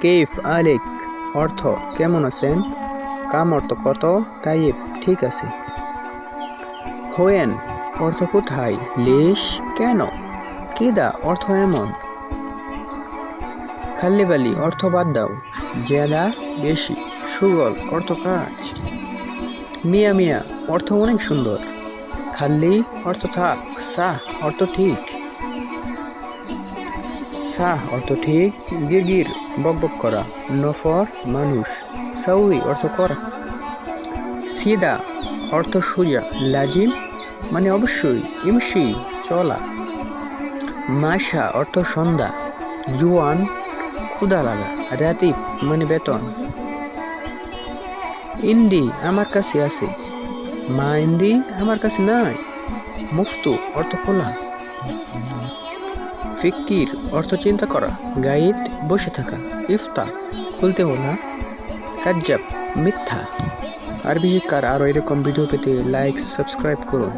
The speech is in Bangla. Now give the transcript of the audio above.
কেইফ আলেক অর্থ কেমন আছেন, কাম অর্থ কত, তাইব ঠিক আছে। হোয়েন অর্থ কোথায়, লেশ কেন, কিদা অর্থ এমন। খাল্লিবালি অর্থ বাদ দাও, জেদা বেশি, সুগল অর্থ কাজ। মিয়া মিয়া অর্থ অনেক সুন্দর, খাল্লি অর্থ থাক, সাহ অর্থ ঠিক। সাহ অর্থ ঠিক, গিরগির বকবক করা, নফর মানুষ, সাউই অর্থ করা। সিদা অর্থ সোজা, লাজিম মানে অবশ্যই, ইমশি চলা। মাসা অর্থ সন্ধ্যা, জুয়ান ক্ষুদা লাগা, রাতিব মানে বেতন। ইন্দি আমার কাছে আছে, মা ইন্দি আমার কাছে নাই। মুফতু অর্থ খোলা। ফিক্কির অর্থ চিন্তা করা, গাইড বসে থাকা, ইফতা খুলতে বলা, কাজ্জাব মিথ্যা। আরবি শিক্ষার আরও এরকম ভিডিও পেতে লাইক সাবস্ক্রাইব করুন।